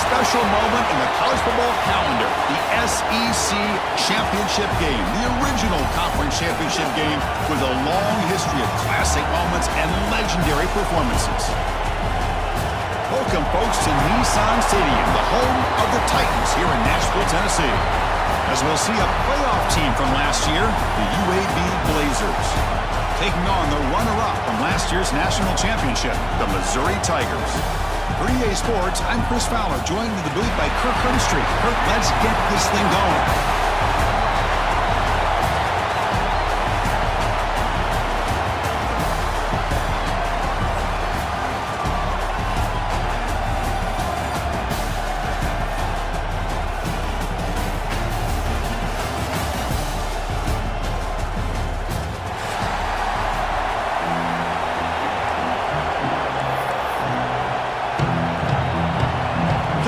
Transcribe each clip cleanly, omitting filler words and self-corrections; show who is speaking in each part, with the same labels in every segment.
Speaker 1: special moment in the college football calendar, the SEC championship game, the original conference championship game with a long history of classic moments and legendary performances. Welcome, folks, to Nissan Stadium, the home of the Titans here in Nashville, Tennessee, as we'll see a playoff team from last year, the UAB Blazers, taking on the runner-up from last year's national championship, the Missouri Tigers. For EA Sports, I'm Chris Fowler, joined in the booth by Kirk Herbstreit. Kirk, let's get this thing going.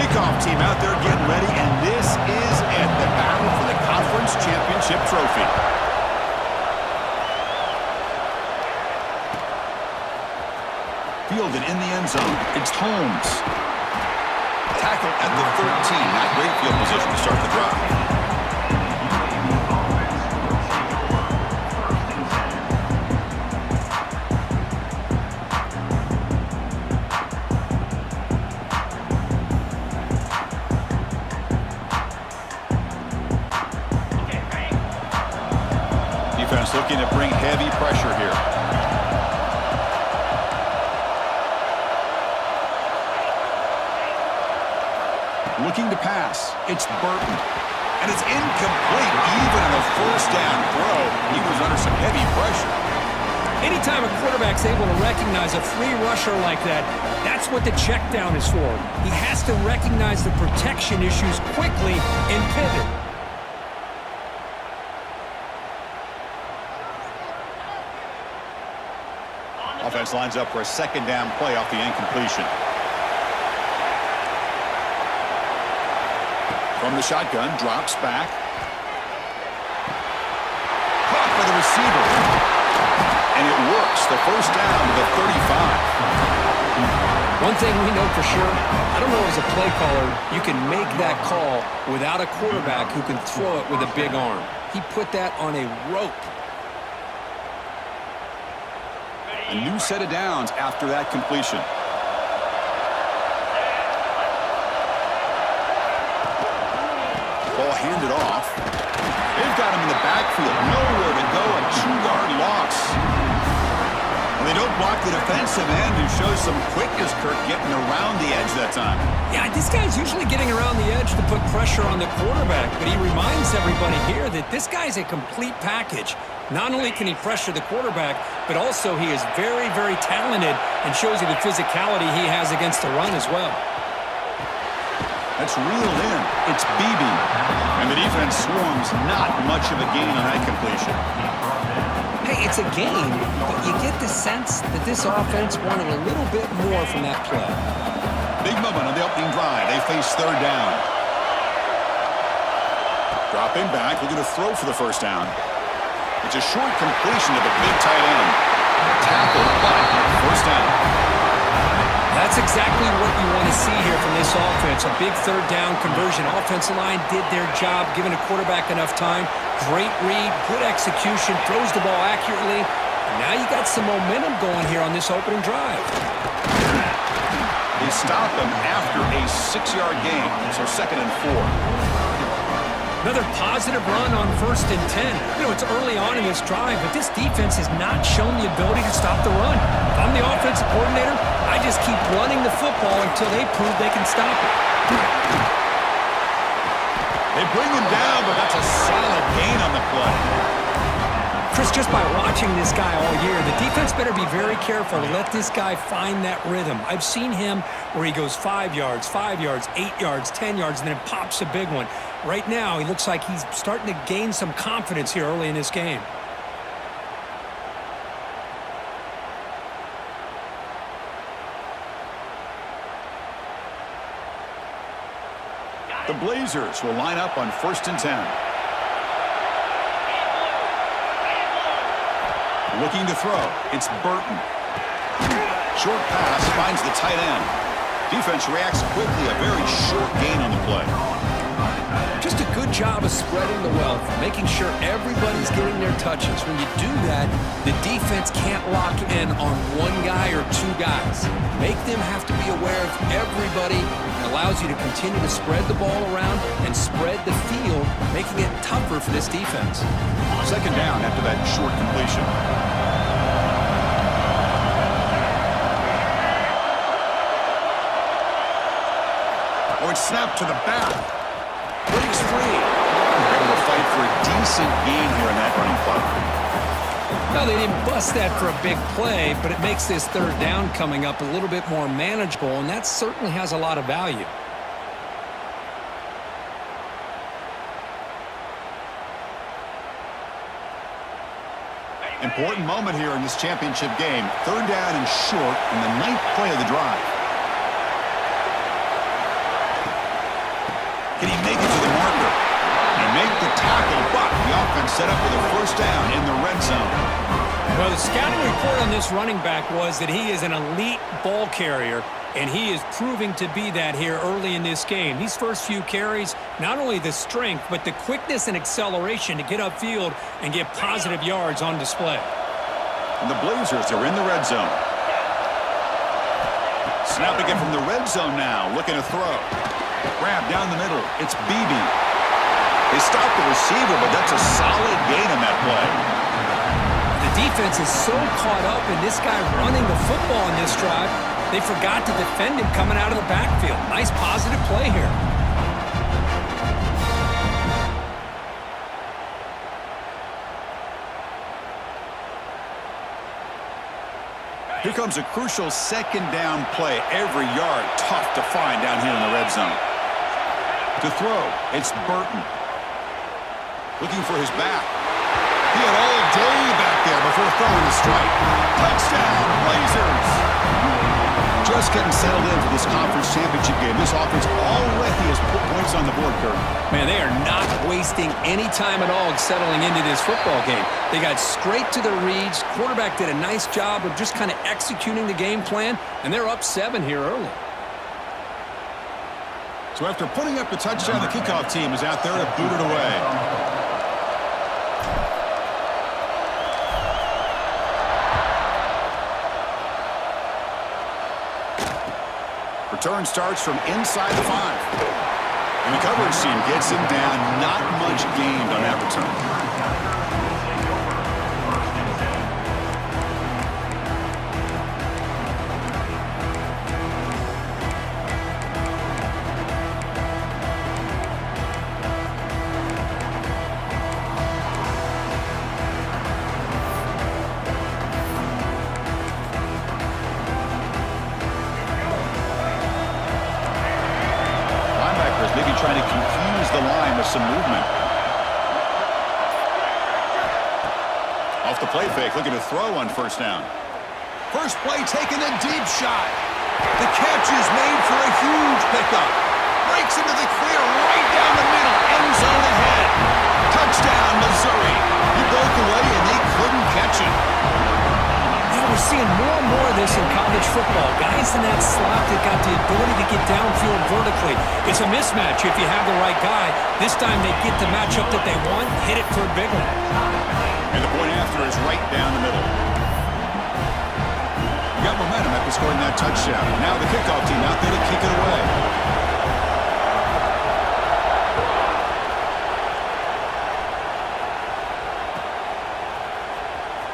Speaker 1: Kickoff team out there getting ready, and this is it, the battle for the conference championship trophy. Fielded in the end zone, it's Holmes. Tackle at the 13, not great field position to start the drive. Defense looking to bring heavy pressure here. Looking to pass. It's Burton. And it's incomplete. Even in the first down throw, he was under some heavy pressure.
Speaker 2: Anytime a quarterback's able to recognize a free rusher like that, that's what the check down is for. He has to recognize the protection issues quickly and pivot.
Speaker 1: Offense lines up for a second down play off the incompletion. From the shotgun, drops back. Caught by the receiver. And it works. The first down to the 35.
Speaker 2: One thing we know for sure, I don't know as a play caller, you can make that call without a quarterback who can throw it with a big arm. He put that on a rope.
Speaker 1: A new set of downs after that completion. Ball handed off. They've got him in the backfield. Nowhere to go. A 2-yard loss. And they don't block the defensive end, who shows some quickness, Kirk, getting around the edge that time.
Speaker 2: Yeah, this guy's usually getting around the edge to put pressure on the quarterback, but he reminds everybody here that this guy's a complete package. Not only can he pressure the quarterback, but also he is very, very talented and shows you the physicality he has against the run as well.
Speaker 1: That's reeled in. It's Beebe. And the defense swarms. Not much of a gain on that completion.
Speaker 2: Hey, it's a gain, but you get the sense that this offense wanted a little bit more from that play.
Speaker 1: Big moment on the opening drive. They face third down. Dropping back, looking to throw for the first down. It's a short completion to the big tight end. Tackled, but first down.
Speaker 2: That's exactly what you want to see here from this offense. A big third down conversion. Offensive line did their job, giving a quarterback enough time. Great read, good execution, throws the ball accurately. And now you got some momentum going here on this opening drive.
Speaker 1: They stop him after a 6-yard gain, so 2nd and 4.
Speaker 2: Another positive run on 1st and 10. You know, it's early on in this drive, but this defense has not shown the ability to stop the run. If I'm the offensive coordinator, I just keep running the football until they prove they can stop it.
Speaker 1: They bring him down, but that's a solid gain on the play.
Speaker 2: Chris, just by watching this guy all year, the defense better be very careful to let this guy find that rhythm. I've seen him where he goes 5 yards, 8 yards, 10 yards, and then pops a big one. Right now, he looks like he's starting to gain some confidence here early in this game.
Speaker 1: The Blazers will line up on 1st and 10. Looking to throw. It's Burton. Short pass finds the tight end. Defense reacts quickly, a very short gain on the play.
Speaker 2: Just a good job of spreading the wealth, making sure everybody's getting their touches. When you do that, the defense can't lock in on one guy or two guys. Make them have to be aware of everybody. It allows you to continue to spread the ball around and spread the field, making it tougher for this defense.
Speaker 1: Second down after that short completion. Oh, it's snapped to the back. Breaks free. They're able to fight for a decent gain here in that running play.
Speaker 2: No, they didn't bust that for a big play, but it makes this third down coming up a little bit more manageable, and that certainly has a lot of value.
Speaker 1: Important moment here in this championship game. Third down and short in the 9th play of the drive. Can he make it to the marker? And make the tackle, but the offense set up with a first down in the red zone.
Speaker 2: Well, the scouting report on this running back was that he is an elite ball carrier, and he is proving to be that here early in this game. These first few carries, not only the strength, but the quickness and acceleration to get upfield and get positive yards on display.
Speaker 1: And the Blazers are in the red zone. Snapping it from the red zone now, looking to throw. Grab down the middle. It's Beebe. They stopped the receiver, but that's a solid gain on that play.
Speaker 2: The defense is so caught up in this guy running the football in this drive, they forgot to defend him coming out of the backfield. Nice positive play here.
Speaker 1: Here comes a crucial second down play. Every yard tough to find down here in the red zone. To throw, it's Burton. Looking for his back. He had all day back there before throwing the strike. Touchdown, Blazers! Just getting settled in for this conference championship game. This offense already has put points on the board, Kurt.
Speaker 2: Man, they are not wasting any time at all settling into this football game. They got straight to the reads. Quarterback did a nice job of just kind of executing the game plan, and they're up 7 here early.
Speaker 1: So after putting up the touchdown, the kickoff team is out there to boot it away. Return starts from inside the 5. And the coverage team gets him down. Not much gained on that return. Maybe trying to confuse the line with some movement. Off the play fake, looking to throw on first down. First play taking a deep shot. The catch is made for a huge pickup. Breaks into the clear right down the middle. End zone ahead. Touchdown, Missouri. He broke away and they couldn't catch it.
Speaker 2: We're seeing more and more of this in college football. Guys in that slot that got the ability to get downfield vertically. It's a mismatch if you have the right guy. This time they get the matchup that they want, hit it for a big one.
Speaker 1: And the point after is right down the middle. You got momentum after scoring that touchdown. Now the kickoff team out there to kick it away.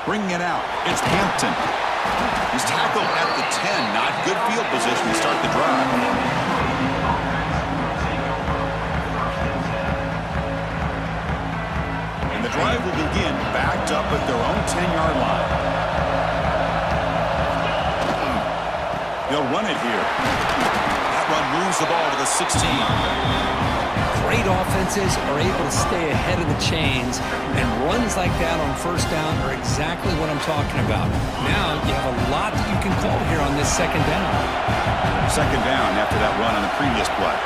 Speaker 1: Bringing it out, it's Hampton. He's tackled at the 10. Not good field position to start the drive. And the drive will begin backed up at their own 10-yard line. They'll run it here. That run moves the ball to the 16.
Speaker 2: Great offenses are able to stay ahead of the chains, and runs like that on first down are exactly what I'm talking about. Now you have a lot that you can call here on this second down.
Speaker 1: Second down after that run on the previous play.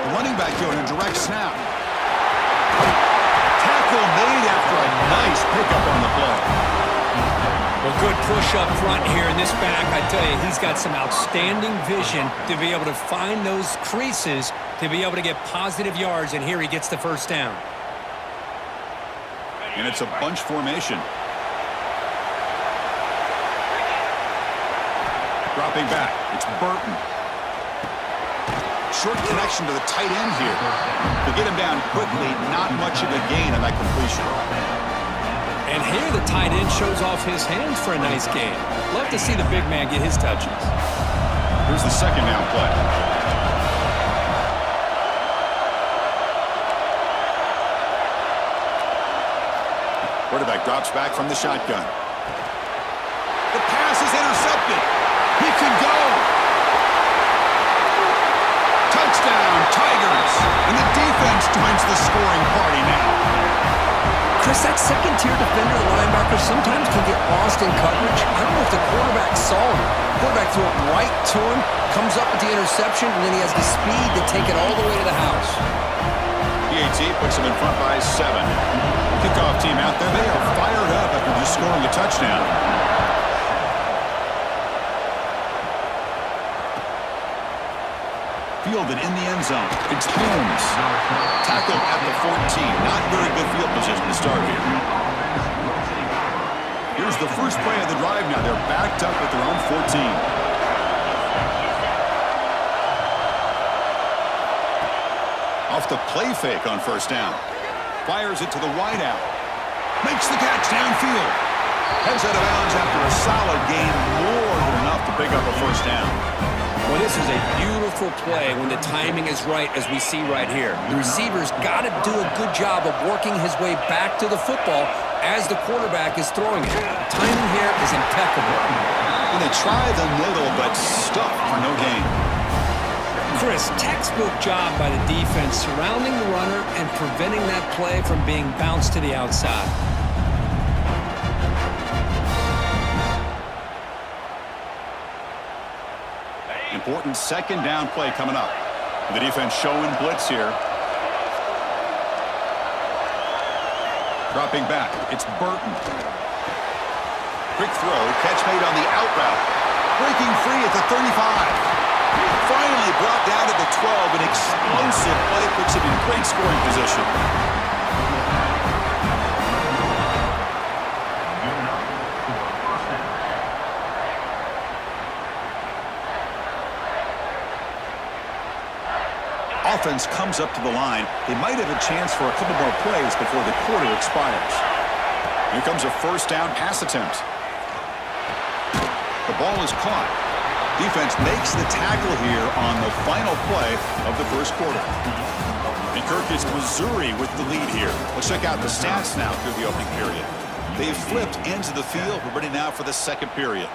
Speaker 1: The running back here on a direct snap. Tackle made after a Nice pickup on the play.
Speaker 2: Well, good push up front here in this back. I tell you, he's got some outstanding vision to be able to find those creases, to be able to get positive yards, and here he gets the first down.
Speaker 1: And it's a bunch formation. Dropping back, it's Burton. Short connection to the tight end here. To get him down quickly, not much of a gain on that completion.
Speaker 2: And here the tight end shows off his hands for a nice game. Love to see the big man get his touches.
Speaker 1: Here's the second down play. Quarterback drops back from the shotgun. The pass is intercepted. He can go. Touchdown, Tigers. And the defense joins the scoring party now.
Speaker 3: Chris, that second-tier defender, the linebacker, sometimes can get lost in coverage. I don't know if the quarterback saw him. The quarterback threw it right to him, comes up with the interception, and then he has the speed to take it all the way to the house.
Speaker 1: PAT puts him in front by 7. Kickoff team out there. They are fired up after just scoring a touchdown. Fielded in the end zone. It's Holmes. Tackled at the 14. Not very good field position to start here. Here's the first play of the drive now. They're backed up at their own 14. Off the play fake on first down. Fires it to the wideout. Makes the catch downfield. Heads out of bounds after a solid gain. More than enough to pick up a first down.
Speaker 3: Well, this is a beautiful play when the timing is right, as we see right here. The receiver's got to do a good job of working his way back to the football as the quarterback is throwing it. The timing here is impeccable.
Speaker 1: And they try the middle, but stuck for no gain.
Speaker 2: Chris, textbook job by the defense surrounding the runner and preventing that play from being bounced to the outside.
Speaker 1: Important second down play coming up. The defense showing blitz here. Dropping back, it's Burton. Quick throw, catch made on the out route. Breaking free at the 35. Finally brought down to the 12. An explosive play puts him in great scoring position. Offense comes up to the line. They might have a chance for a couple more plays before the quarter expires. Here comes a first down pass attempt. The ball is caught. Defense makes the tackle here on the final play of the first quarter. And Kirk, is Missouri with the lead here. Let's check out the stats now through the opening period. They've flipped into the field. We're ready now for the second period.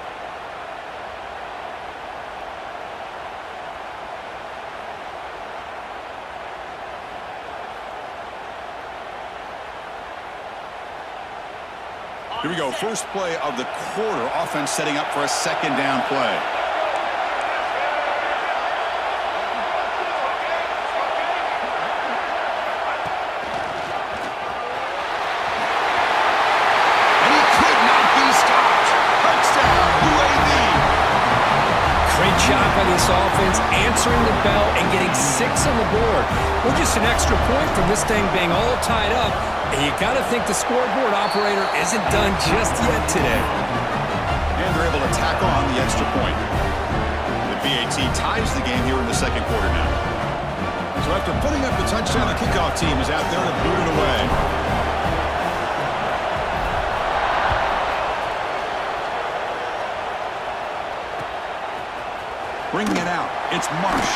Speaker 1: Here we go, first play of the quarter. Offense setting up for a second down play. And he could not be stopped. Touchdown, UAB.
Speaker 2: Great job by this offense, answering the bell and getting 6 on the board. We're just an extra point from this thing being all tied up. And you got to think the scoreboard operator isn't done just yet today.
Speaker 1: And they're able to tack on the extra point. The BAT ties the game here in the second quarter now. So after putting up the touchdown, the kickoff team is out there to boot it away. Bringing it out, it's Marsh.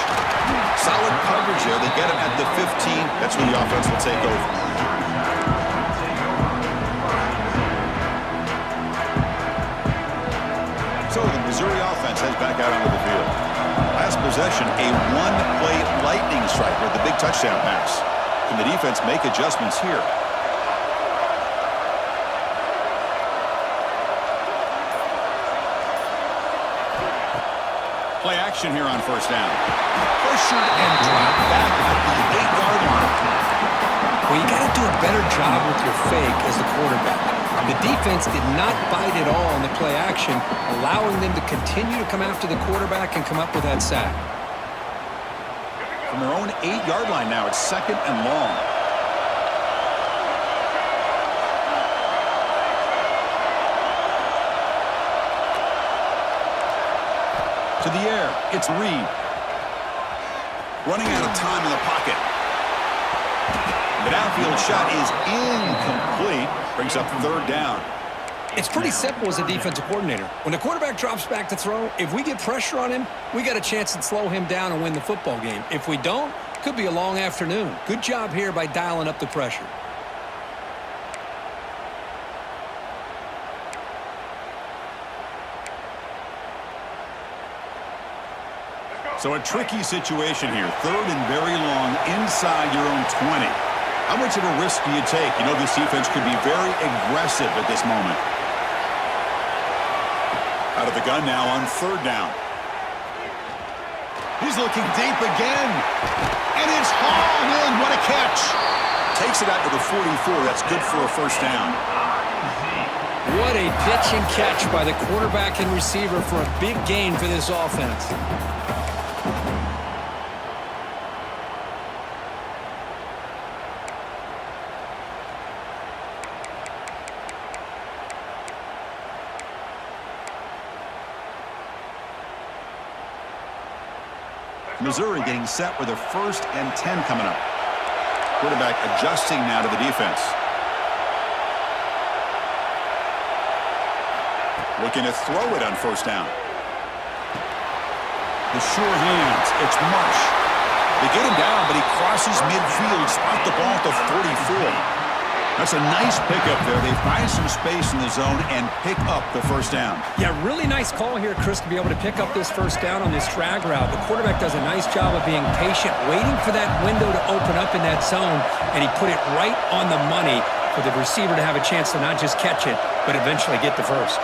Speaker 1: Solid coverage there. They get him at the 15. That's where the offense will take over. So the Missouri offense heads back out onto the field. Last possession, a one-play lightning strike with the big touchdown pass. Can the defense make adjustments here? Play action here on first down. Pressured and dropped back at the 8-yard line.
Speaker 2: Well, you got to do a better job with your fake as the quarterback. The defense did not bite at all on the play action, allowing them to continue to come after the quarterback and come up with that sack.
Speaker 1: From their own 8-yard line now, it's 2nd and long. To the air, it's Reed. Running out of time in the pocket. The downfield shot is incomplete. Brings up 3rd down.
Speaker 2: It's pretty simple as a defensive coordinator. When the quarterback drops back to throw, if we get pressure on him, we got a chance to slow him down and win the football game. If we don't, could be a long afternoon. Good job here by dialing up the pressure.
Speaker 1: So a tricky situation here. 3rd and very long inside your own 20. How much of a risk do you take? You know this defense could be very aggressive at this moment. Out of the gun now on 3rd down. He's looking deep again. And it's hauled in. What a catch. Takes it out to the 44. That's good for a 1st down.
Speaker 2: What a pitch and catch by the quarterback and receiver for a big gain for this offense.
Speaker 1: Missouri getting set with a 1st and 10 coming up. Quarterback adjusting now to the defense. Looking to throw it on 1st down. The sure hands. It's Marsh. They get him down, but he crosses midfield, spot the ball at the 44. That's a nice pickup there. They find some space in the zone and pick up the 1st down.
Speaker 2: Yeah, really nice call here, Chris, to be able to pick up this 1st down on this drag route. The quarterback does a nice job of being patient, waiting for that window to open up in that zone, and he put it right on the money for the receiver to have a chance to not just catch it, but eventually get the 1st.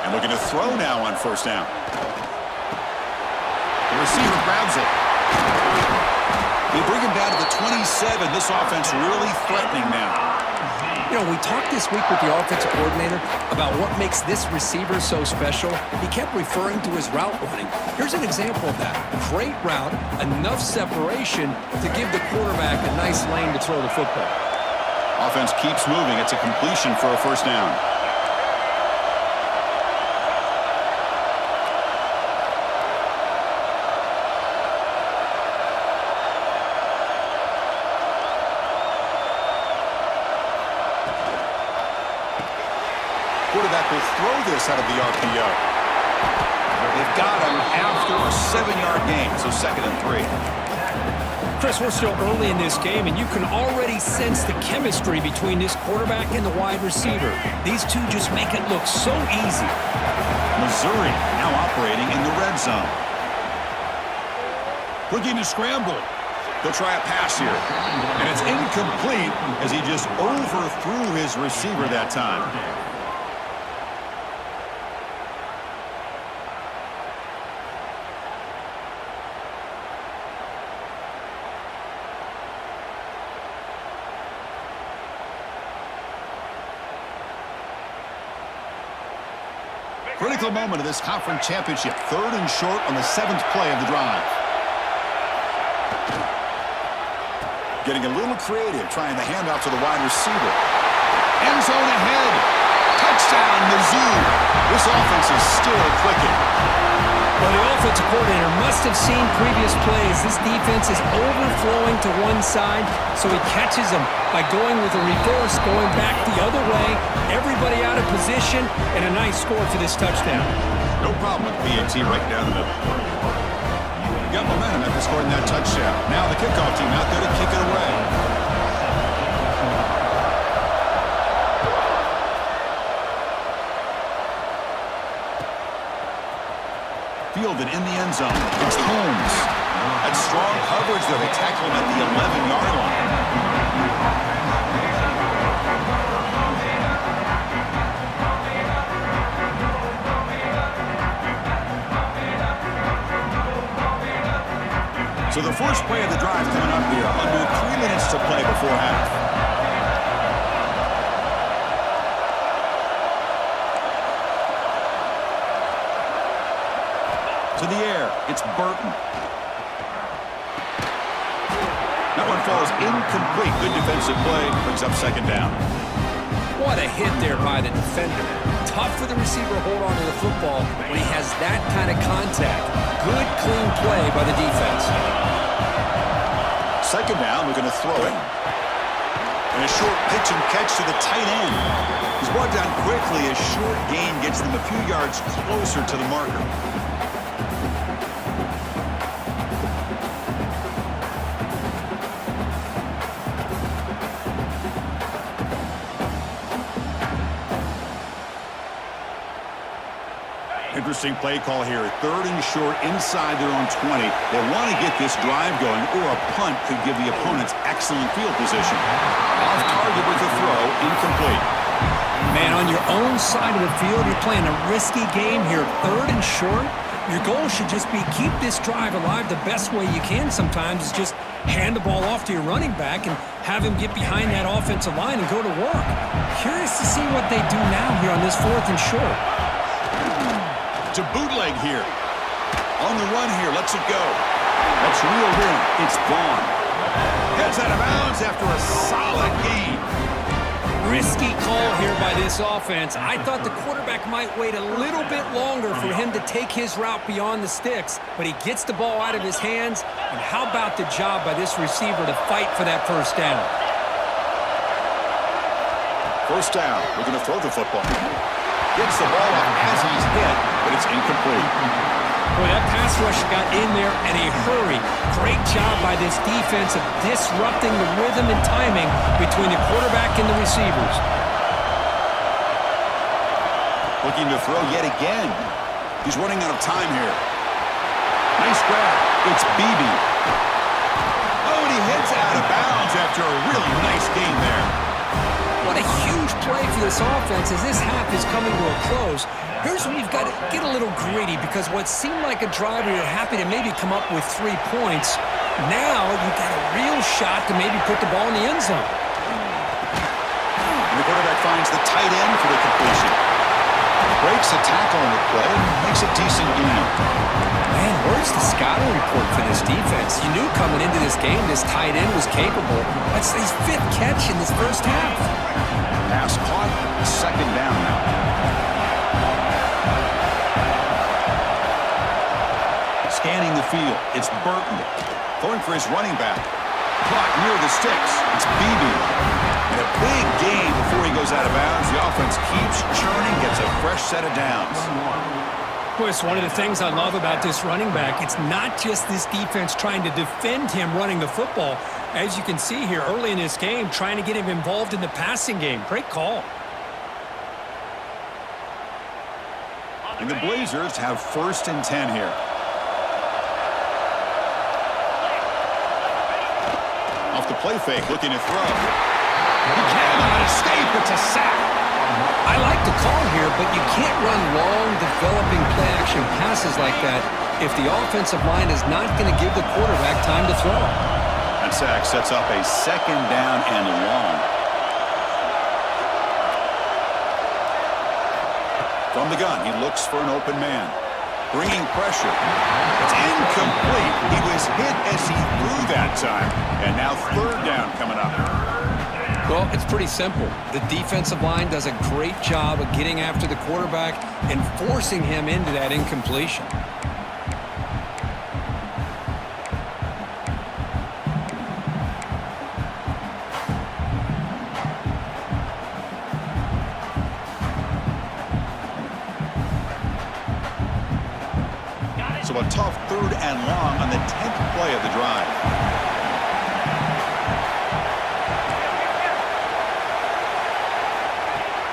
Speaker 1: And looking to throw now on 1st down. The receiver grabs it. They bring him down to the 27. This offense really threatening now.
Speaker 2: You know, we talked this week with the offensive coordinator about what makes this receiver so special. He kept referring to his route running. Here's an example of that. Great route, enough separation to give the quarterback a nice lane to throw the football.
Speaker 1: Offense keeps moving. It's a completion for a 1st down. Quarterback will throw this out of the RPO. They've got him after a 7-yard gain, so 2nd and 3.
Speaker 2: Chris, we're still early in this game, and you can already sense the chemistry between this quarterback and the wide receiver. These two just make it look so easy.
Speaker 1: Missouri now operating in the red zone. Looking to scramble. They'll try a pass here. And it's incomplete as he just overthrew his receiver that time. Critical moment of this conference championship. 3rd and short on the 7th play of the drive. Getting a little creative, trying the handoff to the wide receiver. End zone ahead. Touchdown, Mizzou. This offense is still clicking.
Speaker 2: Well, the offensive coordinator must have seen previous plays. This defense is overflowing to one side, so he catches them by going with a reverse, going back the other way. Everybody out of position, and a nice score for this touchdown.
Speaker 1: No problem with PAT right down the middle. You got momentum after scoring that touchdown. Now the kickoff team out there to kick it away. Fielded in the end zone. It's Holmes. That's strong coverage there. They tackle him at the 11-yard line. So the first play of the drive coming up here. Under 3 minutes to play before half. To the air, it's Burton. That one falls incomplete. Good defensive play. Brings up second down.
Speaker 3: What a hit there by the defender. Tough for the receiver to hold on to the football when he has that kind of contact. Good, clean play by the defense.
Speaker 1: Second down, we're going to throw it. And a short pitch and catch to the tight end. He's brought down quickly. A short gain gets them a few yards closer to the marker. Interesting play call here. 3rd and short inside their own 20. They want to get this drive going, or a punt could give the opponents excellent field position. Off target with the throw, incomplete.
Speaker 2: Man, on your own side of the field, you're playing a risky game here. 3rd and short. Your goal should just be keep this drive alive the best way you can sometimes is just hand the ball off to your running back and have him get behind that offensive line and go to work. Curious to see what they do now here on this 4th and short.
Speaker 1: To bootleg here. On the run here, lets it go. That's reeled in. It's gone. Heads out of bounds after a solid gain.
Speaker 2: Risky call here by this offense. I thought the quarterback might wait a little bit longer for him to take his route beyond the sticks, but he gets the ball out of his hands, and how about the job by this receiver to fight for that first down?
Speaker 1: First down. We're going to throw the football. Gets the ball up as he's hit, but it's incomplete.
Speaker 2: Boy, that pass rush got in there in a hurry. Great job by this defense of disrupting the rhythm and timing between the quarterback and the receivers.
Speaker 1: Looking to throw yet again. He's running out of time here. Nice grab. It's Beebe. Oh, and he heads out of bounds after a really nice gain there.
Speaker 2: What a huge play for this offense as this half is coming to a close. Here's where you've got to get a little greedy because what seemed like a drive where you're happy to maybe come up with 3 points, now you've got a real shot to maybe put the ball in the end zone.
Speaker 1: And the quarterback finds the tight end for the completion. Breaks a tackle on the play and makes a decent gain.
Speaker 3: Man, where's the scouting report for this defense? You knew coming into this game this tight end was capable. That's his 5th catch in this first half.
Speaker 1: Pass caught, second down now. Scanning the field, it's Burton. Going for his running back. Caught near the sticks, it's Beebe. And a big gain before he goes out of bounds. The offense keeps churning, gets a fresh set of downs.
Speaker 2: Boy, it's one of the things I love about this running back. It's not just this defense trying to defend him running the football. As you can see here early in this game, trying to get him involved in the passing game. Great call.
Speaker 1: And the Blazers have 1st and 10 here. Off the play fake, looking to throw. He cannot escape. It's a sack.
Speaker 3: I like the call here, but you can't run long, developing play-action passes like that if the offensive line is not going to give the quarterback time to throw.
Speaker 1: That sack sets up a second down and long. From the gun, he looks for an open man. Bringing pressure. It's incomplete. He was hit as he threw that time. And now 3rd down coming up.
Speaker 3: Well, it's pretty simple. The defensive line does a great job of getting after the quarterback and forcing him into that incompletion.
Speaker 1: So a tough 3rd and long on the 10th play of the drive.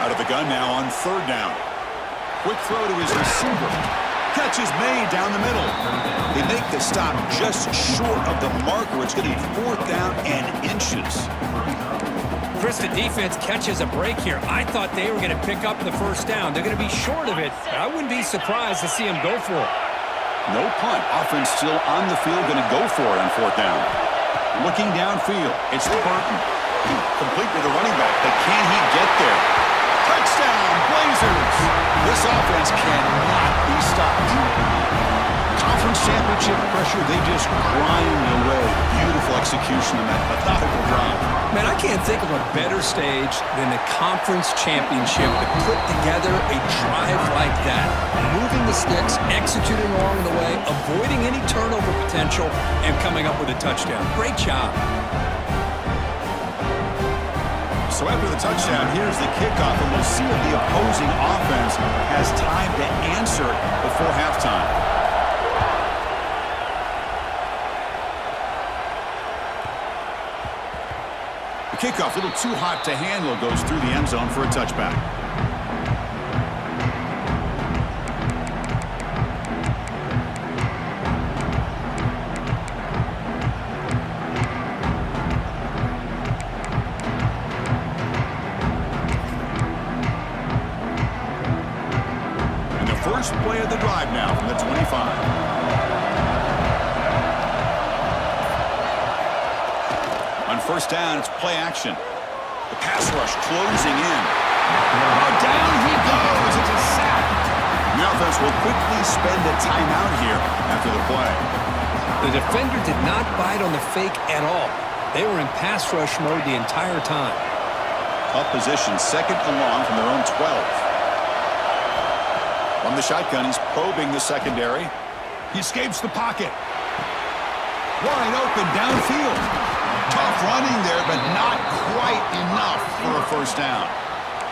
Speaker 1: Out of the gun now on 3rd down. Quick throw to his receiver. Catch is made down the middle. They make the stop just short of the marker. It's going to be 4th down and inches.
Speaker 2: Chris, the defense catches a break here. I thought they were going to pick up the first down. They're going to be short of it, but I wouldn't be surprised to see them go for it.
Speaker 1: No punt. Offense still on the field, going to go for it on fourth down. Looking downfield, it's Burton. Complete with the running back, but can he get there? Touchdown, Blazers! This offense cannot be stopped. Conference championship pressure, they just grind away. Beautiful execution on that methodical drive.
Speaker 2: Man, I can't think of a better stage than the conference championship to put together a drive like that. Moving the sticks, executing along the way, avoiding any turnover potential, and coming up with a touchdown. Great job.
Speaker 1: So after the touchdown, here's the kickoff, and we'll see if the opposing offense has time to answer before halftime. The kickoff, a little too hot to handle, goes through the end zone for a touchback. And the first play of the drive now from the 25. On first down, it's play action. The pass rush closing in. Down he goes. It's a sack. The offense will quickly spend a timeout here after the play.
Speaker 2: The defender did not bite on the fake at all. They were in pass rush mode the entire time.
Speaker 1: Tough position, second and long from their own 12. From the shotgun, he's probing the secondary. He escapes the pocket. Wide open downfield. Tough running there, but not quite enough for a first down.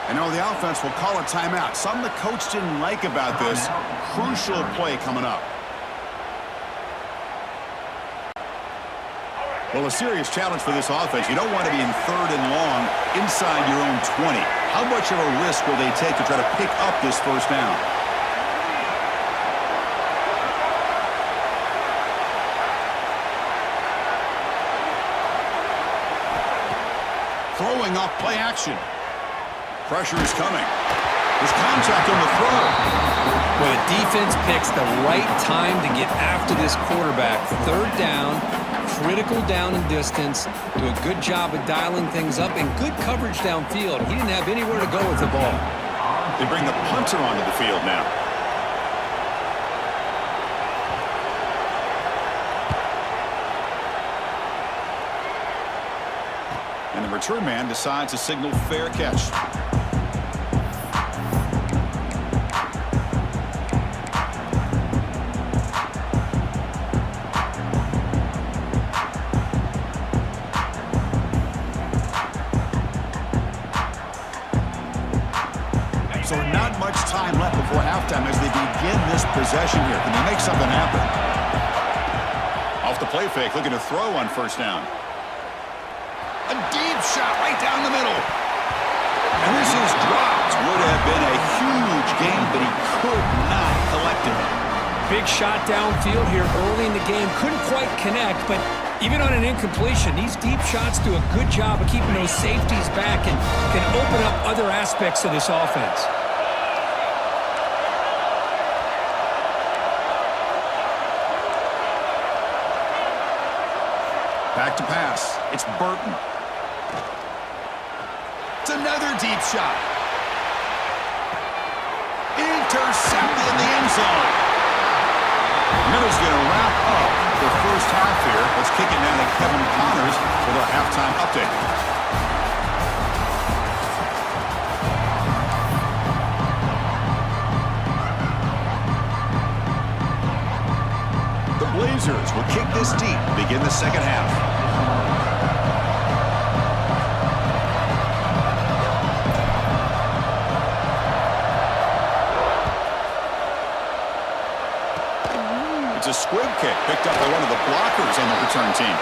Speaker 1: And now the offense will call a timeout. Something the coach didn't like about this. Crucial play coming up. Well, a serious challenge for this offense. You don't want to be in third and long inside your own 20. How much of a risk will they take to try to pick up this first down? Throwing off play action. Pressure is coming. There's contact on the throw.
Speaker 2: Well, the defense picks the right time to get after this quarterback. Third down, critical down and distance. Do a good job of dialing things up and good coverage downfield. He didn't have anywhere to go with the ball.
Speaker 1: They bring the punter onto the field now. And the return man decides to signal fair catch. So not much time left before halftime as they begin this possession here. Can they make something happen? Off the play fake, looking to throw on first down. A deep shot right down the middle. And this is dropped. Would have been a huge gain, but he could not collect it.
Speaker 2: Big shot downfield here early in the game. Couldn't quite connect, but even on an incompletion, these deep shots do a good job of keeping those safeties back and can open up other aspects of this offense.
Speaker 1: Back to pass. It's Burton. It's another deep shot. Intercepted in the end zone. Miller's going to wrap up the first half here. Let's kick it now to Kevin Connors with our halftime update. The Blazers will kick this deep to begin the second half. It's a squib kick picked up by one of the blockers on the return team.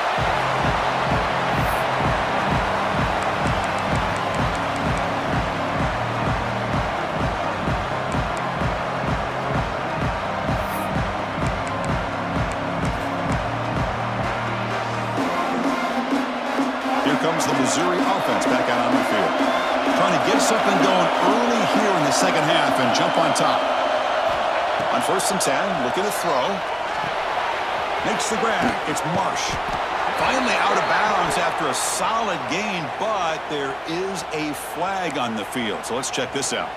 Speaker 1: Here comes the Missouri offense back out on the field. Trying to get something going early here in the second half and jump on top. On 1st and 10, looking to throw. Makes the grab. It's Marsh. Finally out of bounds after a solid gain, but there is a flag on the field. So let's check this out.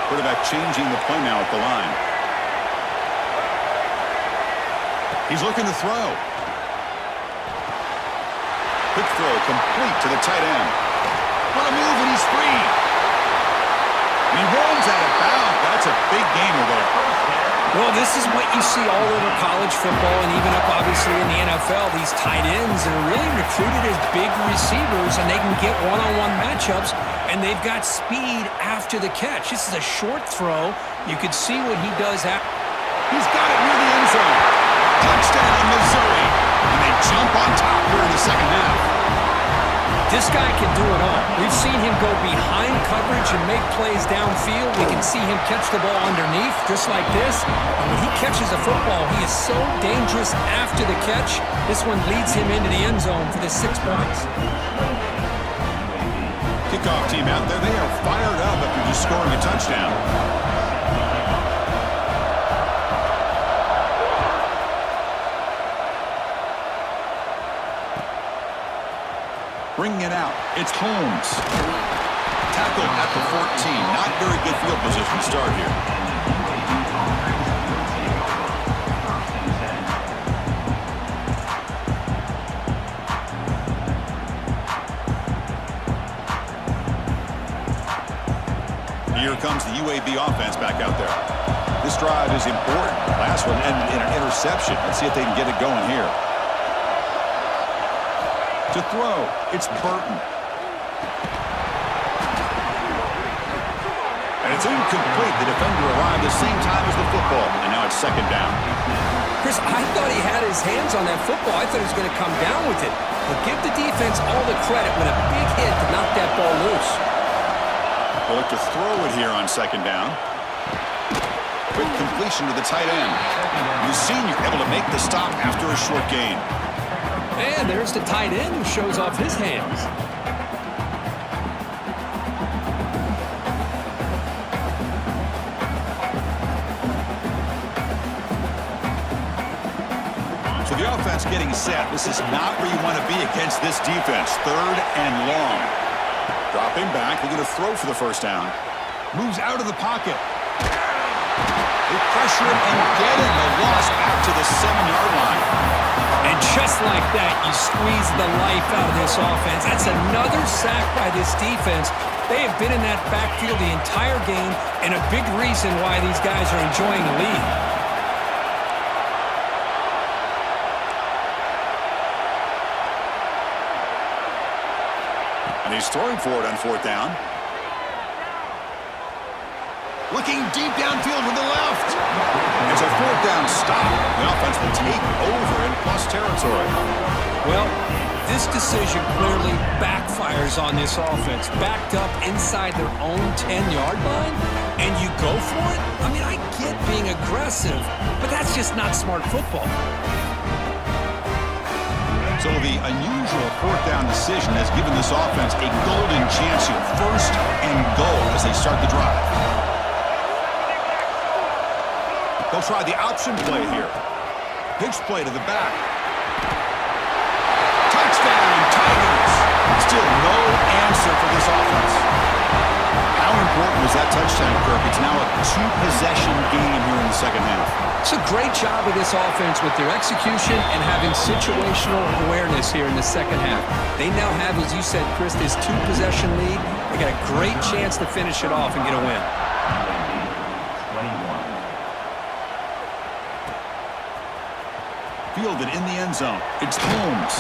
Speaker 1: Quarterback changing the play now at the line. He's looking to throw. Quick throw complete to the tight end. What a move, and he's free. And he rolls out of bounds. That's a big gainer there.
Speaker 2: Well, this is what you see all over college football and even up, obviously, in the NFL. These tight ends are really recruited as big receivers, and they can get one-on-one matchups, and they've got speed after the catch. This is a short throw. You could see what he does after.
Speaker 1: He's got it near the end zone. Touchdown, Missouri. And they jump on top here in the second half.
Speaker 2: This guy can do it all. We've seen him go behind coverage and make plays downfield. We can see him catch the ball underneath, just like this. And when he catches a football, he is so dangerous after the catch. This one leads him into the end zone for the 6 points.
Speaker 1: Kickoff team out there. They are fired up after just scoring a touchdown. Bringing it out. It's Holmes. Tackle at the 14. Not very good field position start here. Here comes the UAB offense back out there. This drive is important. Last one ended in an interception. Let's see if they can get it going here. To throw, it's Burton. And it's incomplete. The defender arrived the same time as the football, and now it's second down.
Speaker 2: Chris, I thought he had his hands on that football. I thought he was going to come down with it. But give the defense all the credit when a big hit to knock that ball loose.
Speaker 1: They'll look to throw it here on second down. Quick completion to the tight end. The senior able to make the stop after a short gain.
Speaker 2: And there's the tight end who shows off his hands.
Speaker 1: So the offense getting set. This is not where you want to be against this defense. Third and long. Dropping back. They're going to throw for the first down. Moves out of the pocket. They pressure it and get it. The loss back to the 7-yard line.
Speaker 2: And just like that, you squeeze the life out of this offense. That's another sack by this defense. They have been in that backfield the entire game, and a big reason why these guys are enjoying the lead.
Speaker 1: And he's throwing for it on fourth down. Looking deep downfield with the left. It's a fourth down stop. The offense will take over in plus territory.
Speaker 2: Well, this decision clearly backfires on this offense. Backed up inside their own 10-yard line, and you go for it? I mean, I get being aggressive, but that's just not smart football.
Speaker 1: So the unusual fourth down decision has given this offense a golden chance here. First and goal as they start the drive. They'll try the option play here. Pitch play to the back. Touchdown, Tigers. Still no answer for this offense. How important was that touchdown, Kirk? It's now a two-possession game here in the second half.
Speaker 2: It's a great job of this offense with their execution and having situational awareness here in the second half. They now have, as you said, Chris, this two-possession lead. They got a great chance to finish it off and get a win.
Speaker 1: Fielded in the end zone. It's Holmes.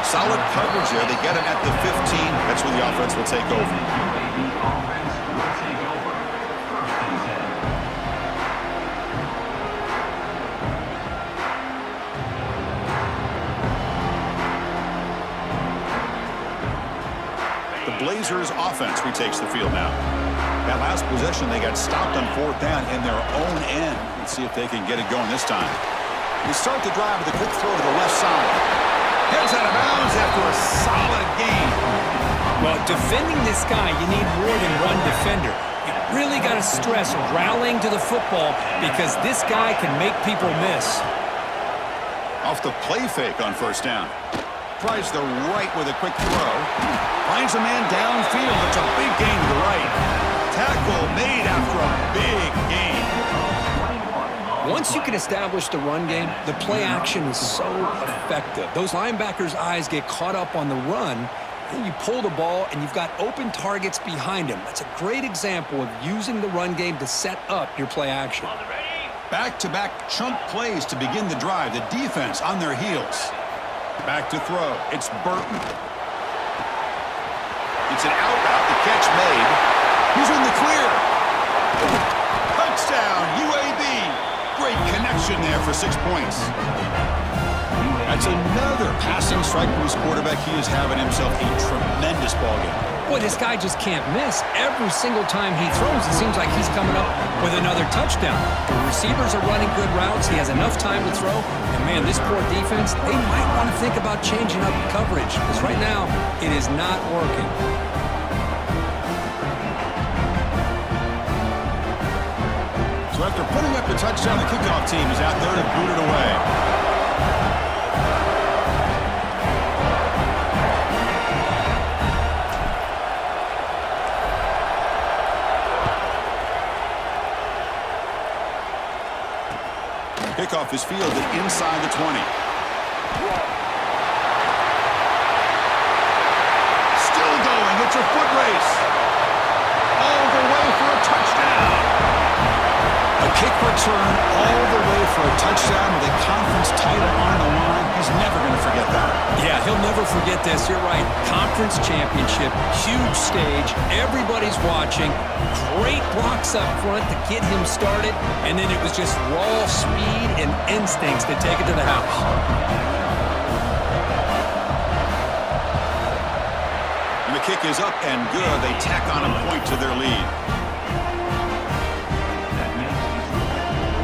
Speaker 1: Solid coverage there. They get him at the 15. That's where the offense will take over. The Blazers offense retakes the field now. That last possession, they got stopped on fourth down in their own end. Let's see if they can get it going this time. They start the drive with a quick throw to the left side. Heads out of bounds after a solid gain.
Speaker 2: Well, defending this guy, you need more than one defender. Really got to stress rallying to the football because this guy can make people miss.
Speaker 1: Off the play fake on first down. Tries the right with a quick throw. Finds a man downfield. It's a big gain to the right. Tackle made after a big gain.
Speaker 3: Once you can establish the run game, the play action is so effective. Those linebackers' eyes get caught up on the run, and you pull the ball, and you've got open targets behind him. That's a great example of using the run game to set up your play action.
Speaker 1: Back-to-back chunk plays to begin the drive. The defense on their heels. Back to throw. It's Burton. It's an out route. The catch made. He's in the clear. Touchdown, UAB. Great connection there for 6 points. That's another passing strike from his quarterback. He is having himself a tremendous ballgame.
Speaker 2: Boy, this guy just can't miss. Every single time he throws, it seems like he's coming up with another touchdown. The receivers are running good routes. He has enough time to throw. And, man, this poor defense, they might want to think about changing up coverage because right now it is not working.
Speaker 1: So after putting up the touchdown, the kickoff team is out there to boot it away. Kickoff is fielded inside the 20. Still going. It's a foot race. All the way for a touchdown. A kick return all the way for a touchdown with a conference title on the line. He's never going to forget that.
Speaker 2: Yeah, he'll never forget this. You're right. Conference championship, huge stage. Everybody's watching. Great blocks up front to get him started. And then it was just raw speed and instincts to take it to the house.
Speaker 1: And the kick is up and good. They tack on a point to their lead.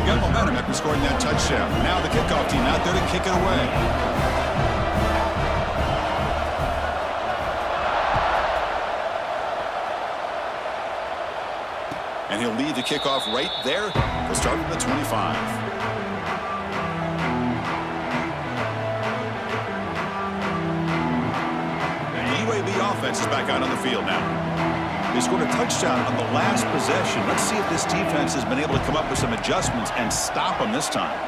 Speaker 1: Got momentum after scoring that touchdown. Now the kickoff team out there to kick it away. And he'll lead the kickoff right there. He'll start from the 25. The UAB offense is back out on the field now. They scored a touchdown on the last possession. Let's see if this defense has been able to come up with some adjustments and stop them this time.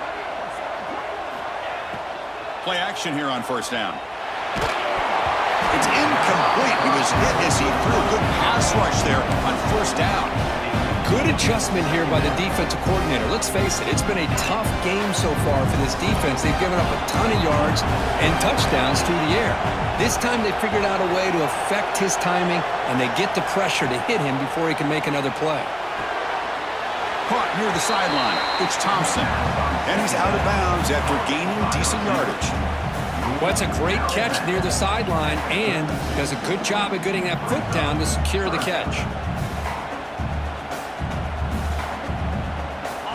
Speaker 1: Play action here on first down. It's incomplete. He was hit as he threw a good pass rush there on first down.
Speaker 2: Good adjustment here by the defensive coordinator. Let's face it, it's been a tough game so far for this defense. They've given up a ton of yards and touchdowns through the air. This time they figured out a way to affect his timing, and they get the pressure to hit him before he can make another play.
Speaker 1: Caught near the sideline. It's Thompson. And he's out of bounds after gaining decent yardage.
Speaker 2: Well, that's a great catch near the sideline and does a good job of getting that foot down to secure the catch.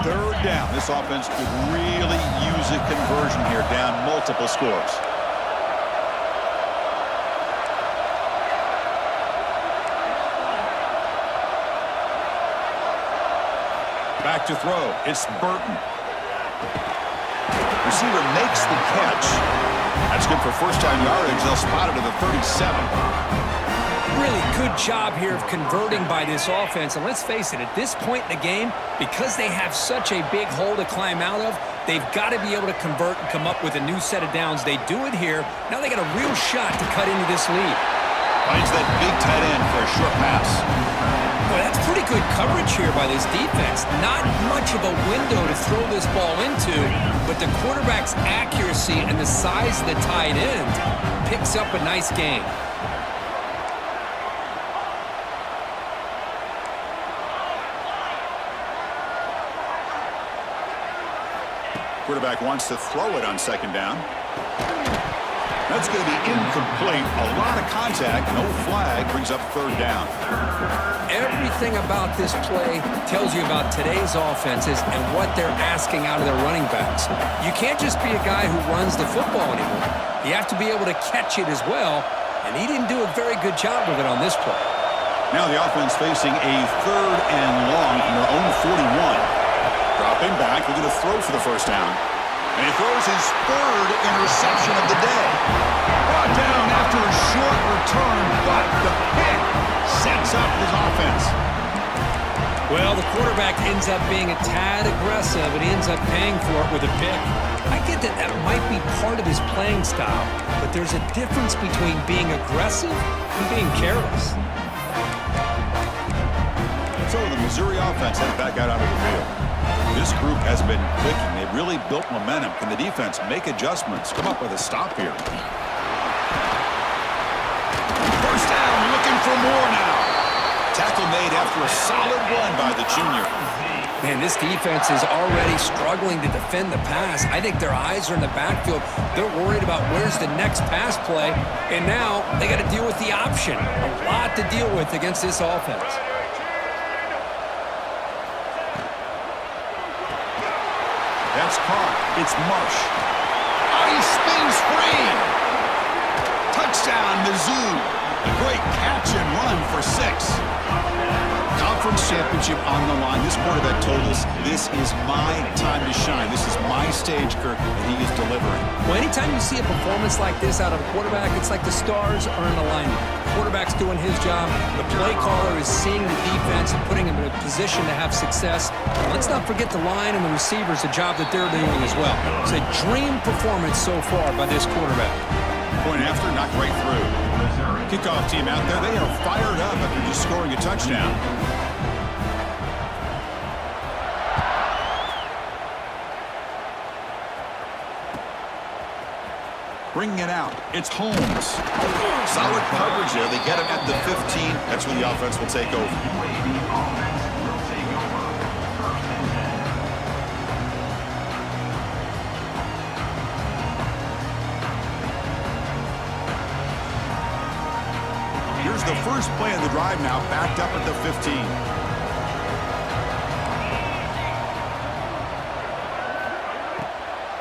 Speaker 1: Third down. This offense could really use a conversion here, down multiple scores. Back to throw. It's Burton. Receiver makes the catch. That's good for first down yardage. They'll spot it at the 37.
Speaker 2: Really good job here of converting by this offense. And let's face it, at this point in the game, because they have such a big hole to climb out of, they've got to be able to convert and come up with a new set of downs. They do it here. Now they got a real shot to cut into this lead.
Speaker 1: Finds that big tight end for a short pass.
Speaker 2: Boy, that's pretty good coverage here by this defense. Not much of a window to throw this ball into, but the quarterback's accuracy and the size of the tight end picks up a nice game.
Speaker 1: Quarterback wants to throw it on second down. That's going to be incomplete. A lot of contact. No flag. Brings up third down.
Speaker 2: Everything about this play tells you about today's offenses and what they're asking out of their running backs. You can't just be a guy who runs the football anymore. You have to be able to catch it as well, and he didn't do a very good job with it on this play.
Speaker 1: Now the offense facing a 3rd and long from their own 41. Dropping back, looking to throw for the first down. And he throws his 3rd interception of the day. Brought down after a short return, but the pick sets up his offense.
Speaker 2: Well, the quarterback ends up being a tad aggressive, and he ends up paying for it with a pick. I get that that might be part of his playing style, but there's a difference between being aggressive and being careless.
Speaker 1: So the Missouri offense headed back out onto the field. This group has been clicking. They've really built momentum. Can the defense make adjustments? Come up with a stop here. First down, looking for more now. Tackle made after a solid run by the junior.
Speaker 3: Man, this defense is already struggling to defend the pass. I think their eyes are in the backfield. They're worried about where's the next pass play, and now they got to deal with the option. A lot to deal with against this offense.
Speaker 1: That's caught. It's Marsh. Oh, he spins free. Touchdown, Mizzou. A great catch and run for 6. Conference championship on the line. This quarterback told us, this is my time to shine. This is my stage, Kirk, and he is delivering.
Speaker 2: Well, anytime you see a performance like this out of a quarterback, it's like the stars are in alignment. The quarterback's doing his job. The play caller is seeing the defense and putting him in a position to have success. And let's not forget the line and the receivers, the job that they're doing as well. It's a dream performance so far by this quarterback.
Speaker 1: Point after, knocked right through. Kickoff team out there, they are fired up after just scoring a touchdown. Bringing it out, it's Holmes. Solid coverage there. They get him at the 15. That's when the offense will take over. Here's the first play of the drive now, backed up at the 15.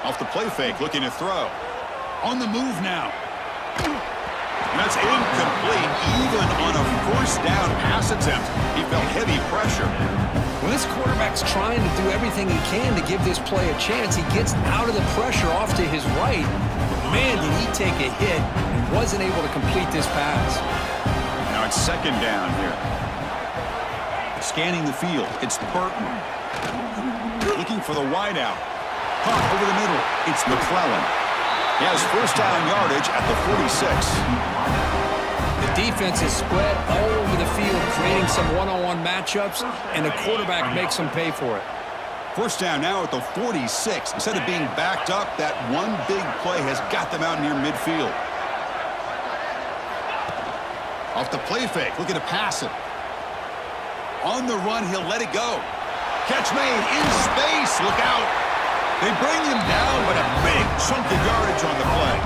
Speaker 1: Off the play fake, looking to throw. On the move now. And that's incomplete, even on a first down pass attempt. He felt heavy pressure.
Speaker 2: When this quarterback's trying to do everything he can to give this play a chance, he gets out of the pressure off to his right. Man, did he take a hit and wasn't able to complete this pass.
Speaker 1: Now it's second down here. Scanning the field, it's Burton. Looking for the wideout. Pump over the middle, it's McClellan. He has first down yardage at the 46.
Speaker 2: The defense is spread all over the field, creating some one-on-one matchups, and the quarterback makes them pay for it.
Speaker 1: First down now at the 46. Instead of being backed up, that one big play has got them out near midfield. Off the play fake, looking to pass it. On the run, he'll let it go. Catch made in space, look out. They bring him down, but a big chunk of yardage on the play.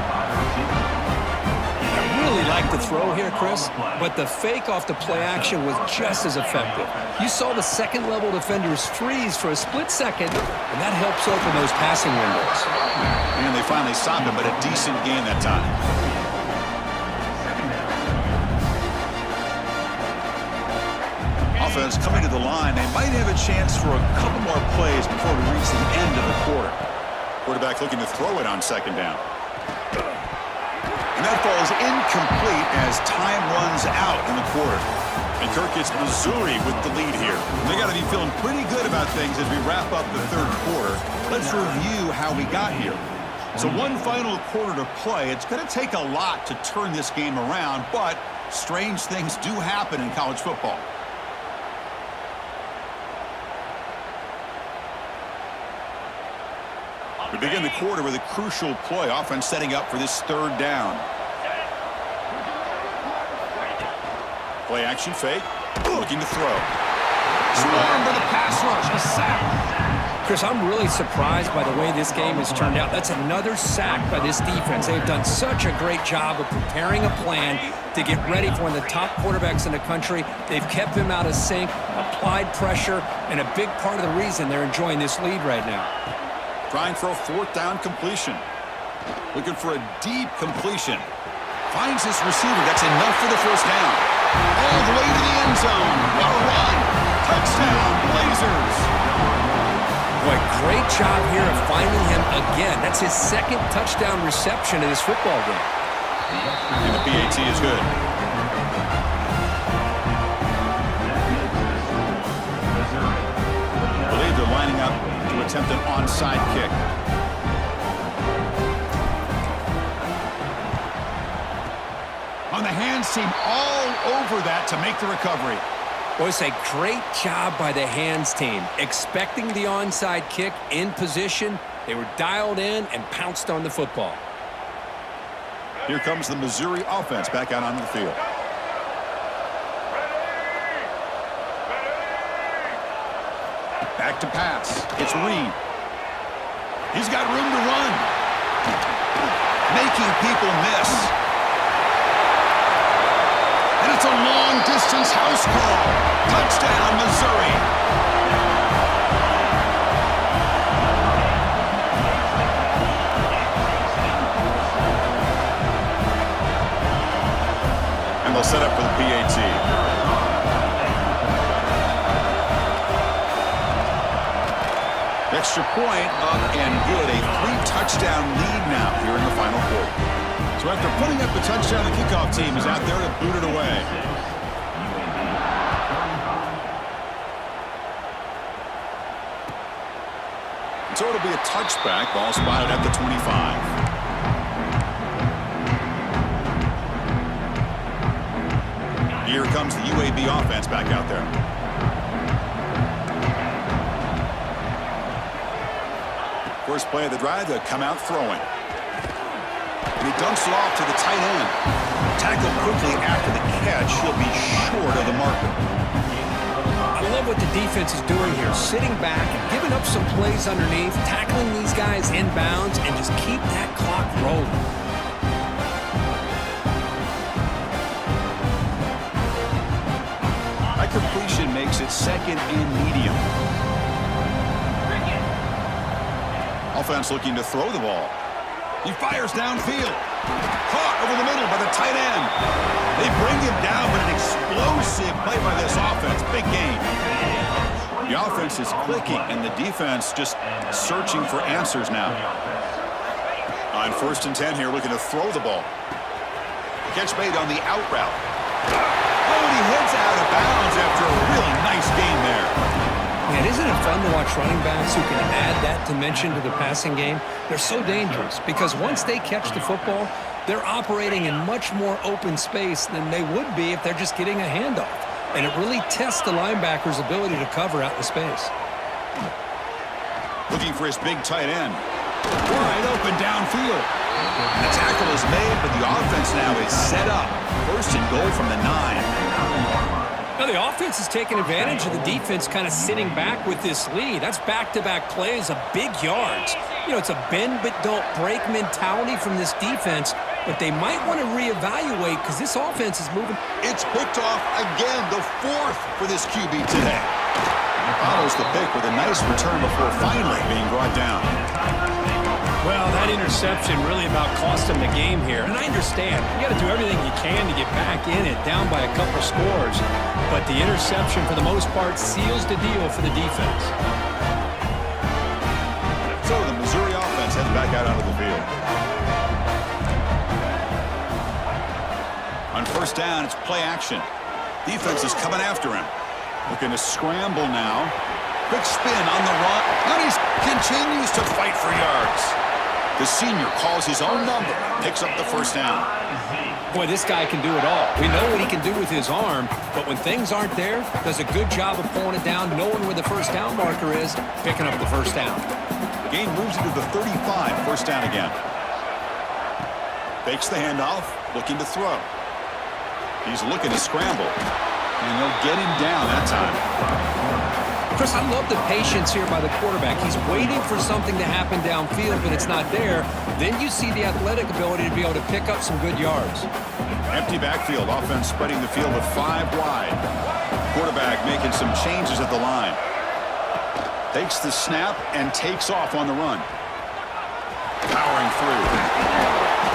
Speaker 2: I really like the throw here, Chris, but the fake off the play action was just as effective. You saw the second-level defenders freeze for a split second, and that helps open those passing windows.
Speaker 1: And they finally stopped him, but a decent gain that time. Offense coming to the line. They might have a chance for a couple more plays before we reach the end of the quarter. Quarterback looking to throw it on second down. And that falls incomplete as time runs out in the quarter. And Kirk, it's Missouri with the lead here. They got to be feeling pretty good about things as we wrap up the third quarter. Let's review how we got here. So one final quarter to play. It's going to take a lot to turn this game around, but strange things do happen in college football. We begin the quarter with a crucial play. Offense setting up for this third down. Play action fake. Looking to throw. Swarm to the pass rush. A sack.
Speaker 2: Chris, I'm really surprised by the way this game has turned out. That's another sack by this defense. They've done such a great job of preparing a plan to get ready for one of the top quarterbacks in the country. They've kept him out of sync, applied pressure, and a big part of the reason they're enjoying this lead right now.
Speaker 1: Trying for a fourth down completion. Looking for a deep completion. Finds his receiver. That's enough for the first down. All the way to the end zone. What a run. Touchdown, Blazers.
Speaker 3: Boy, great job here of finding him again. That's his second touchdown reception in this football game.
Speaker 1: And the PAT is good. I believe they're lining up to attempt an onside kick. On the hands team all over that to make the recovery.
Speaker 3: Boy, it's a great job by the hands team. Expecting the onside kick in position. They were dialed in and pounced on the football.
Speaker 1: Here comes the Missouri offense back out onto the field. Back to pass. It's Reed. He's got room to run. Making people miss. And it's a long-distance house call. Touchdown, Missouri. And they'll set up for the PAT. Extra point up and good. A 3-touchdown lead now here in the final quarter. So after putting up the touchdown, the kickoff team is out there to boot it away. So it'll be a touchback. Ball spotted at the 25. Here comes the UAB offense back out there. First play of the drive, they'll come out throwing. And he dumps it off to the tight end. Tackled quickly after the catch. He'll be short of the marker.
Speaker 3: I love what the defense is doing here. Sitting back and giving up some plays underneath, tackling these guys inbounds, and just keep that clock rolling.
Speaker 1: That completion makes it second and medium. Offense looking to throw the ball. He fires downfield. Caught over the middle by the tight end. They bring him down, but an explosive play by this offense. Big game. The offense is clicking, and the defense just searching for answers now. On 1st and 10 here, looking to throw the ball. Catch made on the out route. Oh, and he heads out of bounds after a really nice game there.
Speaker 3: Man, isn't it fun to watch running backs who can add that dimension to the passing game? They're so dangerous because once they catch the football, they're operating in much more open space than they would be if they're just getting a handoff. And it really tests the linebacker's ability to cover out the space.
Speaker 1: Looking for his big tight end. Wide open downfield. The tackle is made, but the offense now is set up. 1st and goal from the 9.
Speaker 3: Now, the offense is taking advantage of the defense kind of sitting back with this lead. That's back-to-back plays of big yards. You know, it's a bend-but-don't-break mentality from this defense, but they might want to reevaluate because this offense is moving.
Speaker 1: It's picked off again, the 4th for this QB today. Follows the pick with a nice return before finally being brought down.
Speaker 2: Well, that interception really about cost them the game here. And I understand. You got to do everything you can to get back in it, down by a couple scores. But the interception, for the most part, seals the deal for the defense.
Speaker 1: So the Missouri offense heads back out onto the field. On 1st down, it's play action. Defense is coming after him. Looking to scramble now. Quick spin on the run. And he continues to fight for yards. The senior calls his own number, picks up the 1st down.
Speaker 2: Boy, this guy can do it all. We know what he can do with his arm, but when things aren't there, does a good job of pulling it down, knowing where the 1st down marker is, picking up the 1st down.
Speaker 1: The game moves into the 35, 1st down again. Fakes the handoff, looking to throw. He's looking to scramble, and they'll get him down that time.
Speaker 3: Chris, I love the patience here by the quarterback. He's waiting for something to happen downfield, but it's not there. Then you see the athletic ability to be able to pick up some good yards.
Speaker 1: Empty backfield, offense spreading the field with 5 wide. Quarterback making some changes at the line. Takes the snap and takes off on the run. Powering through.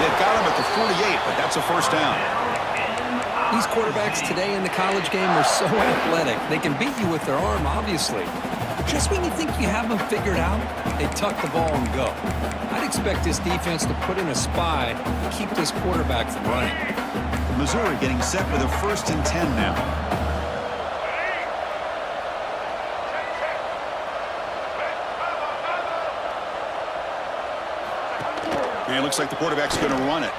Speaker 1: They've got him at the 48, but that's a 1st down.
Speaker 2: These quarterbacks today in the college game are so athletic. They can beat you with their arm, obviously. Just when you think you have them figured out, they tuck the ball and go. I'd expect this defense to put in a spy to keep this quarterback from running.
Speaker 1: Missouri getting set for the 1st and 10 now. And it looks like the quarterback's going to run it.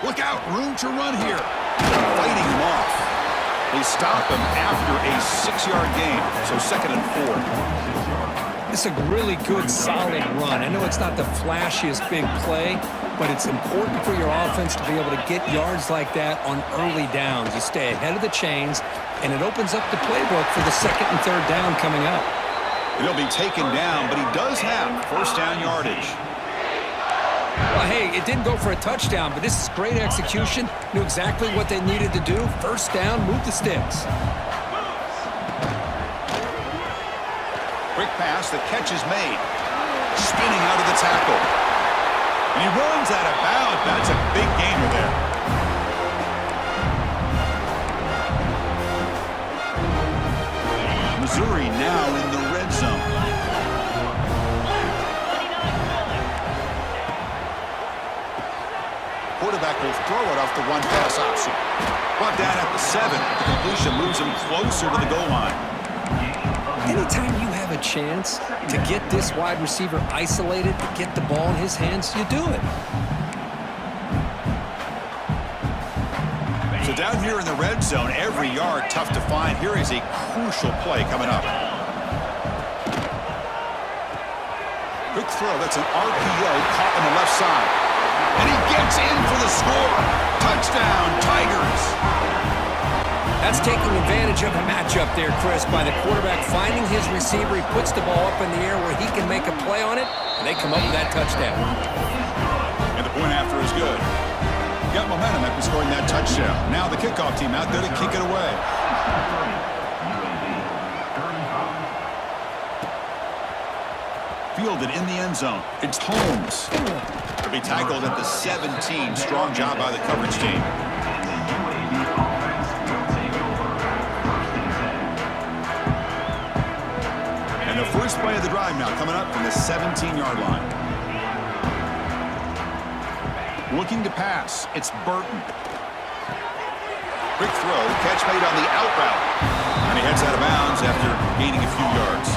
Speaker 1: Look out, room to run here. Fighting him off. They stop him after a 6-yard gain, so 2nd and 4.
Speaker 2: It's a really good, solid run. I know it's not the flashiest big play, but it's important for your offense to be able to get yards like that on early downs. You stay ahead of the chains, and it opens up the playbook for the 2nd and 3rd down coming up.
Speaker 1: He'll be taken down, but he does have 1st down yardage.
Speaker 2: Well, hey, it didn't go for a touchdown, but this is great execution. Knew exactly what they needed to do. 1st down, move the sticks.
Speaker 1: Quick pass, the catch is made. Spinning out of the tackle. And he runs out of bounds. That's a big gainer there. Missouri now in the red zone. Quarterback will throw it off the one-pass option. Brought down at the 7. The completion moves him closer to the goal line.
Speaker 2: Anytime you have a chance to get this wide receiver isolated, to get the ball in his hands, you do it.
Speaker 1: So down here in the red zone, every yard tough to find. Here is a crucial play coming up. Quick throw. That's an RPO caught on the left side. And he gets in for the score. Touchdown, Tigers.
Speaker 2: That's taking advantage of a matchup there, Chris, by the quarterback finding his receiver. He puts the ball up in the air where he can make a play on it, and they come up with that touchdown.
Speaker 1: And the point after is good. Got momentum after scoring that touchdown. Now the kickoff team out there to kick it away. Fielded in the end zone. It's Holmes. He'll be tackled at the 17. Strong job by the coverage team. And the first play of the drive now coming up from the 17-yard line. Looking to pass. It's Burton. Quick throw. Catch made on the out route. And he heads out of bounds after gaining a few yards.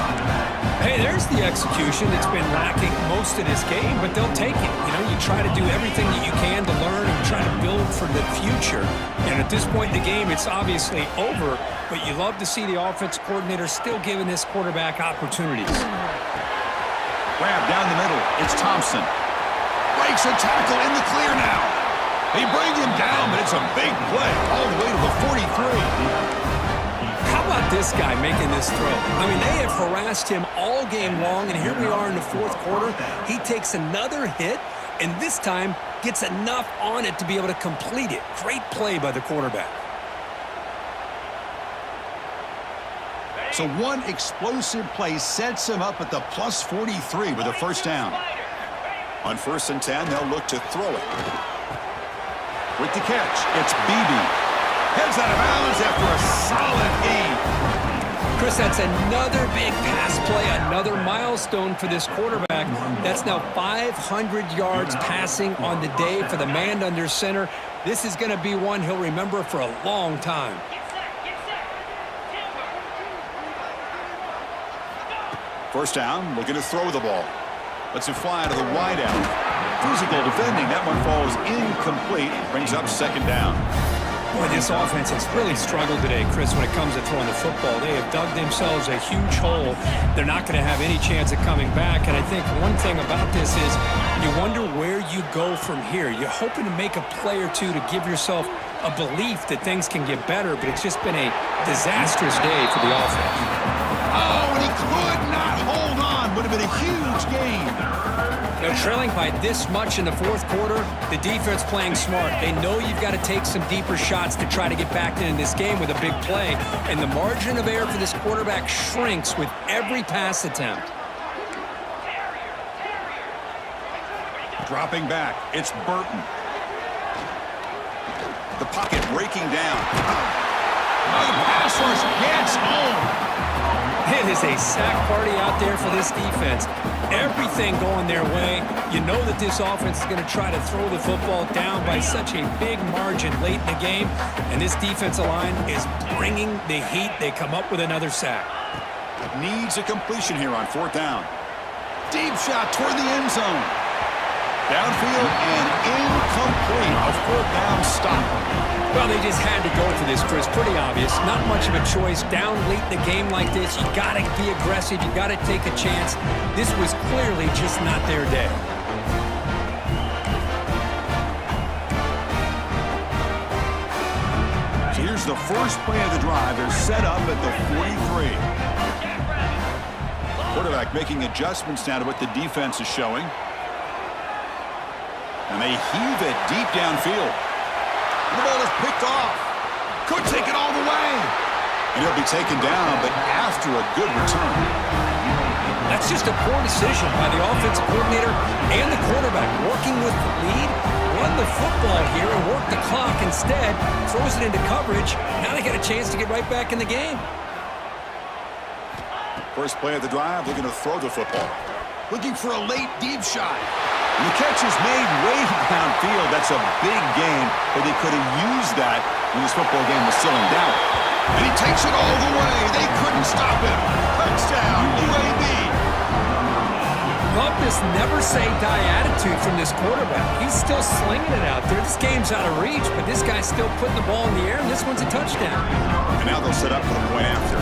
Speaker 2: Hey, there's the execution that's been lacking most of this game, but they'll take it. You know, you try to do everything that you can to learn and try to build for the future. And at this point in the game, it's obviously over, but you love to see the offense coordinator still giving this quarterback opportunities.
Speaker 1: Grab down the middle. It's Thompson. Breaks a tackle in the clear now. They bring him down, but it's a big play all the way to the 43.
Speaker 2: How about this guy making this throw? I mean, they have harassed him all game long, and here we are in the 4th quarter. He takes another hit, and this time gets enough on it to be able to complete it. Great play by the quarterback.
Speaker 1: So one explosive play sets him up at the plus 43 with a 1st down. On 1st and 10, they'll look to throw it. With the catch, it's Beebe. Heads out of bounds after a solid game.
Speaker 2: Chris, that's another big pass play, another milestone for this quarterback. That's now 500 yards passing on the day for the man under center. This is going to be one he'll remember for a long time.
Speaker 1: First down, looking to throw the ball. Lets it fly to the wide out. Physical defending. That one falls incomplete. Brings up 2nd down.
Speaker 2: Boy, this offense has really struggled today, Chris, when it comes to throwing the football. They have dug themselves a huge hole. They're not going to have any chance of coming back. And I think one thing about this is you wonder where you go from here. You're hoping to make a play or two to give yourself a belief that things can get better, but it's just been a disastrous day for the offense.
Speaker 1: Oh, and he could not hold on. Would have been a huge game.
Speaker 2: They're trailing by this much in the 4th quarter. The defense playing smart. They know you've got to take some deeper shots to try to get back in this game with a big play. And the margin of error for this quarterback shrinks with every pass attempt.
Speaker 1: Dropping back, it's Burton. The pocket breaking down. Oh, the pass rush gets home.
Speaker 2: It is a sack party out there for this defense. Everything going their way. You know that this offense is going to try to throw the football down by such a big margin late in the game. And this defensive line is bringing the heat. They come up with another sack.
Speaker 1: Needs a completion here on 4th down. Deep shot toward the end zone. Downfield and incomplete. A 4th down stop.
Speaker 2: Well, they just had to go for this, Chris. Pretty obvious. Not much of a choice. Down late in the game like this, you got to be aggressive. You got to take a chance. This was clearly just not their day.
Speaker 1: So here's the first play of the drive. They're set up at the 43. Quarterback making adjustments now to what the defense is showing. And they heave it deep downfield. The ball is picked off. Could take it all the way. And he'll be taken down, but after a good return.
Speaker 2: That's just a poor decision by the offensive coordinator and the quarterback. Working with the lead, run the football here and work the clock instead. Throws it into coverage. Now they get a chance to get right back in the game.
Speaker 1: First play of the drive, looking to throw the football. Looking for a late deep shot. And the catch is made way downfield. That's a big game, but they could have used that when this football game was still in doubt. And he takes it all the way. They couldn't stop him. Touchdown, UAB.
Speaker 2: Love this never-say-die attitude from this quarterback. He's still slinging it out there. This game's out of reach, but this guy's still putting the ball in the air, and this one's a touchdown.
Speaker 1: And now they'll set up for the point after.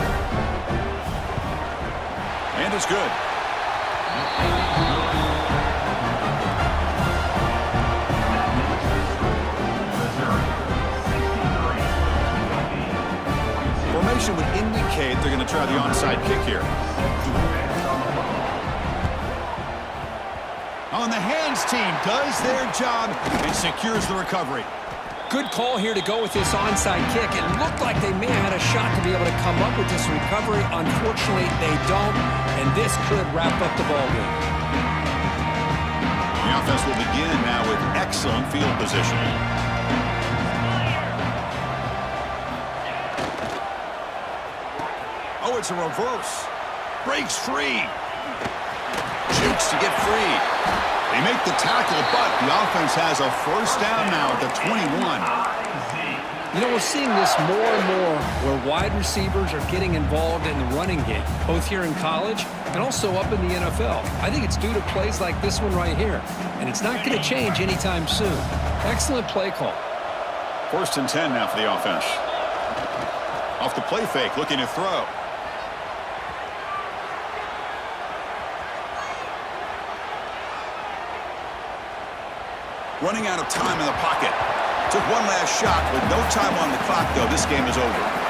Speaker 1: And it's good. Formation would indicate they're going to try the onside kick here. On the hands team does their job and secures the recovery.
Speaker 2: Good call here to go with this onside kick. It looked like they may have had a shot to be able to come up with this recovery. Unfortunately, they don't, and this could wrap up the ball game.
Speaker 1: The offense will begin now with excellent field position. Oh, it's a reverse. Breaks free. Jukes to get free. They make the tackle, but the offense has a first down now at the 21.
Speaker 2: You know, we're seeing this more and more where wide receivers are getting involved in the running game, both here in college and also up in the NFL. I think it's due to plays like this one right here, and it's not going to change anytime soon. Excellent play call.
Speaker 1: 1st and 10 now for the offense. Off the play fake, looking to throw. Running out of time in the pocket. Took one last shot with no time on the clock, though. This game is over.